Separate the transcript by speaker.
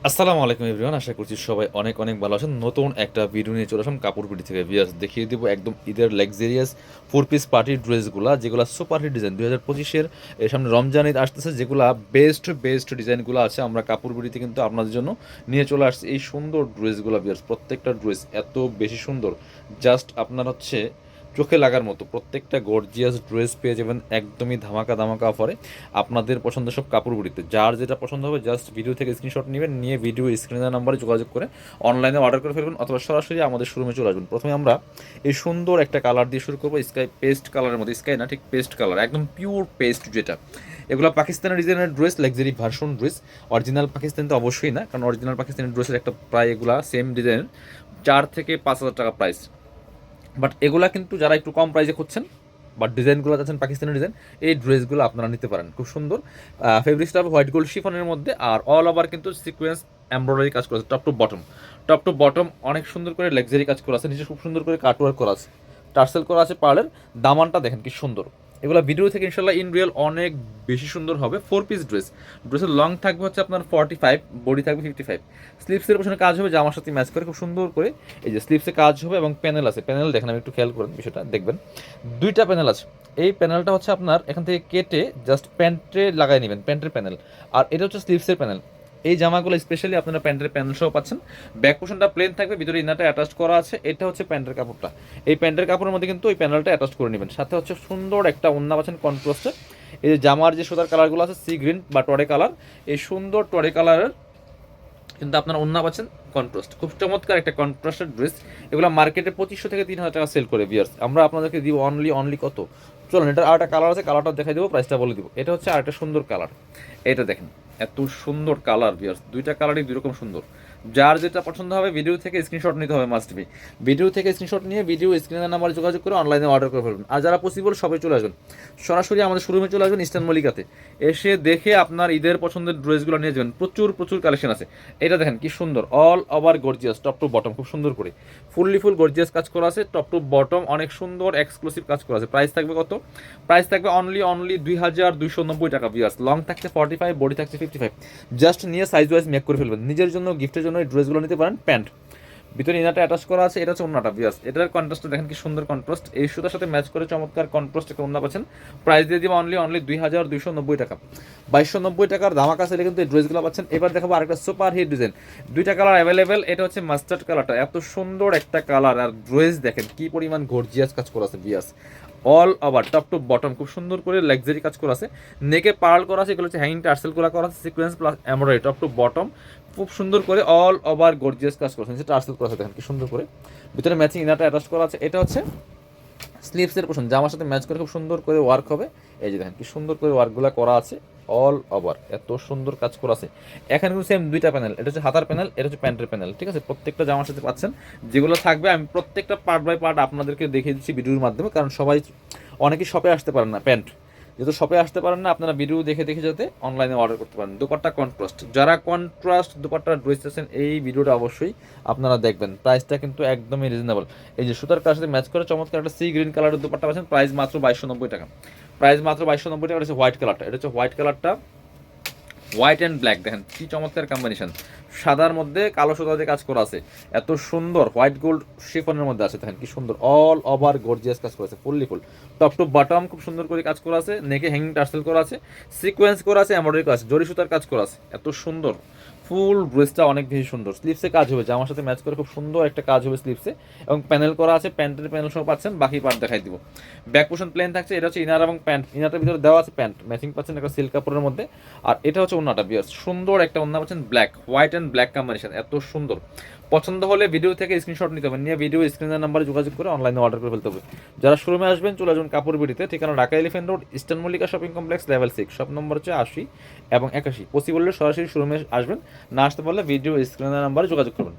Speaker 1: আসসালামু আলাইকুম এভরিওয়ান, আশা করছি সবাই অনেক অনেক ভালো আছেন। নতুন একটা ভিডিও নিয়ে চলে আসলাম কাপড় বিডি থেকে। ভিউয়ার্স, দেখিয়ে দিব একদম ঈদের লাক্সারিয়াস 4 পিস পার্টির ড্রেসগুলো, যেগুলো সুপার হিট ডিজাইন 2025-এর এর সামনে রমজান ঈদ আসতেছে, যেগুলো বেস্ট ডিজাইনগুলো আছে আমরা কাপড় বিডিতে কিন্তু আপনাদের জন্য নিয়ে চলে আসছি এই সুন্দর ড্রেসগুলো। ভিউয়ার্স, প্রত্যেকটা ড্রেস এত বেশি সুন্দর, জাস্ট আপনার হচ্ছে চোখে লাগার মতো। প্রত্যেকটা গর্জিয়াস ড্রেস পেয়ে যাবেন একদমই ধামাকা ধামাকা অফারে আপনাদের পছন্দের সব কাপড় বিড়িতে। যার যেটা পছন্দ হবে জাস্ট ভিডিও থেকে স্ক্রিনশট নেবেন, নিয়ে ভিডিও স্ক্রিনের নাম্বারে যোগাযোগ করে অনলাইনে অর্ডার করে ফেলবেন, অথবা সরাসরি আমাদের শোরুমে চলে আসবেন। প্রথমে আমরা এই সুন্দর একটা কালার দিয়ে শুরু করবো, স্কাই পেস্ট কালারের মধ্যে, স্কাই না ঠিক পেস্ট কালার, একদম পিওর পেস্ট যেটা। এগুলো পাকিস্তানের ডিজাইনের dress, luxury version dress. Original Pakistan তো অবশ্যই না, কারণ অরিজিনাল পাকিস্তানি ড্রেসের একটা প্রায় এগুলা সেম ডিজাইনের 4 থেকে 5 হাজার টাকা প্রাইস। বাট এগুলা কিন্তু যারা একটু কম প্রাইসে খুঁজছেন, বাট ডিজাইনগুলো চাচ্ছেন পাকিস্তানি ডিজাইন, এই ড্রেসগুলো আপনারা নিতে পারেন। খুব সুন্দর ফেব্রিক্সটা হোয়াইট গোল্ড শিফনের মধ্যে, আর অল ওভার কিন্তু সিকোয়েন্স এমব্রয়ডারি কাজ করা আছে টপ টু বটম অনেক সুন্দর করে লাক্সারি কাজ করা আছে। নিচে খুব সুন্দর করে কাটওয়ার্ক করা আছে, টার্সেল করা আছে পার্লের। দামানটা দেখেন কি সুন্দর। এগুলো ভিডিও থেকে ইনশাল্লাহ ইন রিয়েল অনেক বেশি সুন্দর হবে। 4 পিস ড্রেসের লং থাকবে হচ্ছে আপনার 45, বডি থাকবে 55। স্লিপসের পেছনে কাজ হবে জামার সাথে ম্যাচ করে খুব সুন্দর করে। এই যে স্লিপসে কাজ হবে এবং প্যানেল আছে, প্যানেল দেখেন, আমি একটু খেয়াল করেন বিষয়টা দেখবেন। দুইটা প্যানেল আছে। এই প্যানেলটা হচ্ছে আপনার এখান থেকে কেটে জাস্ট প্যান্টে লাগাই নেবেন, প্যান্টের প্যানেল। আর এটা হচ্ছে স্লিপসের প্যানেল। এই জামাগুলো স্পেশালি আপনারা প্যান্টের প্যানেল সহ পাচ্ছেন। ব্যাক পোর্শনটা প্লেন থাকবে, ভিতরে ইনারটা অ্যাটাচ করা আছে। এটা হচ্ছে প্যান্টের কাপড়টা। এই প্যান্টের কাপড়ের মধ্যে কিন্তু ওই প্যানেলটা অ্যাটাচ করে নেবেন। সাথে হচ্ছে সুন্দর একটা ওড়না পাচ্ছেন কন্ট্রাস্টে। এই যে জামার যে সুতার কালারগুলো আছে, সি গ্রিন বা টরে কালার, এই সুন্দর টরে কালারের কিন্তু আপনারা ওড়না পাচ্ছেন কন্ট্রাস্ট। খুব চমৎকার একটা কন্ট্রাস্টেড ড্রেস। এগুলো মার্কেটে 2500 থেকে 3000 টাকা সেল করে। ভিউয়ার্স, আমরা আপনাদেরকে দিব অনলি কত, চলুন এটার আরেকটা কালার আছে, কালারটা দেখাই দেবো, প্রাইসটা বলে দিব। এটা হচ্ছে আরেকটা সুন্দর কালার, এটা দেখেন এত সুন্দর কালার। ভিউয়ার্স, দুইটা কালারই দুই রকম সুন্দর। যার যেটা পছন্দ হবে ভিডিও থেকে স্ক্রিনশট নিতে হবে, মাস্ট বি। ভিডিও থেকে স্ক্রিনশট নিয়ে ভিডিও স্ক্রিনের নাম্বারে যোগাযোগ করে অনলাইনে অর্ডার করে ফেলবেন। আর যারা পসিবল সবাই চলে আসবেন, সরাসরি আমাদের শোরুমে চলে আসবেন ইস্টার্ন মল্লিকাতে। এসে দেখে আপনার ঈদের পছন্দের ড্রেসগুলো নিয়ে যাবেন। প্রচুর কালেকশন আছে। এটা দেখেন কি সুন্দর, all over gorgeous, top to bottom খুব সুন্দর করে ফুল গর্জিয়াস কাজ করা আছে। টপ টু বটম অনেক সুন্দর এক্সক্লুসিভ কাজ করা আছে। প্রাইস থাকবে কত? প্রাইস থাকবে অনলি 2290 টাকা। ভিউয়ার্স, লং থাকছে 45, বডি থাকছে 55। জাস্ট নিয়ে সাইজ ওয়াইজ মেক করে ফেলবেন। নিজের জন্য, গিফটের জন্য এই ড্রেসগুলো নিতে পারেন। প্যান্ট ভিতরে ইনারটা অ্যাটাচ করা আছে, এটা হচ্ছে ওন্নাটা। ভিউয়ার্স, এটার কন্ট্রাস্টটা দেখেন কি সুন্দর কন্ট্রাস্ট। এই সুতার সাথে ম্যাচ করে চমৎকার কন্ট্রাস্ট একটা ওন্না পাচ্ছেন। প্রাইস দিয়ে দিব অনলি 2290 টাকা। 2290 টাকার ধামাকা সেলে কিন্তু এই ড্রেসগুলো পাচ্ছেন। এবার দেখাবো আরেকটা সুপার হিট ডিজাইন, দুইটা কালার অ্যাভেলেবেল। এটা হচ্ছে মাস্টার্ড কালারটা, এত সুন্দর একটা কালার। আর ড্রেস দেখেন কি পরিমাণ গর্জিয়াস কাজ করা আছে। Viewers, all over top to bottom খুব সুন্দর করে লাক্সারি কাজ করা আছে। নেকে পার্ল করা আছে, এগুলো হচ্ছে হ্যাঙ্গিং টার্সেল করা আছে, sequence plus embroidery. Top to bottom খুব সুন্দর করে অল ওভার গর্জিয়াস কাজ করা আছে, টার্সেল করা আছে দেখেন কি সুন্দর করে। ভিতরে ম্যাচিং ইনারটা অ্যাটাচ করা আছে। এটা হচ্ছে স্লিভসের পোর্শন, জামার সাথে ম্যাচ করে খুব সুন্দর করে ওয়ার্ক হবে। এই যে দেখেন কি সুন্দর করে ওয়ার্কগুলো করা আছে, অল ওভার এত সুন্দর কাজ করা আছে। এখানে কিন্তু সেম দুইটা প্যানেল, এটা হচ্ছে হাতার প্যানেল, এটা হচ্ছে প্যান্টের প্যানেল। ঠিক আছে, প্রত্যেকটা জামার সাথে পাচ্ছেন। যেগুলো থাকবে আমি প্রত্যেকটা পার্ট বাই পার্ট আপনাদেরকে দেখিয়ে দিচ্ছি ভিডিওর মাধ্যমে, কারণ সবাই অনেকেই শপে আসতে পারেন না। প্যান্ট যেহেতু শপে আসতে পারেন না, আপনারা ভিডিও দেখে দেখে যাতে অনলাইনে অর্ডার করতে পারেন। দুপাট্টা কন্ট্রাস্ট, যারা কন্ট্রাস্ট দুপাট্টা ড্রেস আছেন এই ভিডিওটা অবশ্যই আপনারা দেখবেন। প্রাইসটা কিন্তু একদমই রিজনেবল। এই যে সুতার কার সাথে ম্যাচ করে চমৎকার একটা সি গ্রিন কালারের দুপাট্টা পাচ্ছেন, প্রাইস মাত্র 2290 টাকা। প্রাইস মাত্র 2290 টাকা। হচ্ছে হোয়াইট কালারটা, এটা হচ্ছে হোয়াইট কালারটা, হোয়াইট অ্যান্ড ব্ল্যাক দেখেন কি চমৎকার কম্বিনেশন। সাদার মধ্যে কালো সুতা দিয়ে কাজ করা আছে, এত সুন্দর। হোয়াইট গোল্ড শিফনের মধ্যে আছে দেখেন কি সুন্দর, অল ওভার গর্জিয়াস কাজ করা আছে, ফুল টপ টু বটম খুব সুন্দর করে কাজ করা আছে। নেকে হ্যাঙ্গিং টার্সেল করা আছে, সিকোয়েন্স করা আছে, এমব্রয়ডারি করা আছে, জরি সুতার কাজ করা আছে, এত সুন্দর। ফুল ড্রেসটা অনেক বেশি সুন্দর। স্লিপসে কাজ হবে, জামার সাথে ম্যাচ করে খুব সুন্দর একটা কাজ হবে স্লিপসে, এবং প্যানেল করা আছে। প্যান্টের প্যানেল সহ পাচ্ছেন, বাকি পার্ট দেখাই দিব। ব্যাক পোর্শন প্লেন থাকছে। এটা হচ্ছে ইনার এবং প্যান্ট, ইনারটার ভিতরে দেওয়া আছে প্যান্ট, ম্যাচিং পাচ্ছেন একটা সিল্ক কাপড়ের মধ্যে। আর এটা হচ্ছে ওন্নাটা। বিয়ার সুন্দর একটা ওন্না পাচ্ছেন, black white and black combination, এত সুন্দর। পছন্দ হলে ভিডিও থেকে স্ক্রিনশট নিতে হবে, নিয়ে ভিডিও স্ক্রিনের নাম্বারে যোগাযোগ করে অনলাইনে অর্ডার করে ফেলতে হবে। যারা শোরুমে আসবেন চলে আসবেন কাপড় বিডিতে, ঠিকানা Dhaka elephant road, eastern Mallika shopping complex, level 6, shop number হচ্ছে 80 এবং 81। পসিবল হলে সরাসরি শোরুমে আসবেন, না আসতে পারলে ভিডিও স্ক্রিনের নাম্বারে যোগাযোগ করবেন।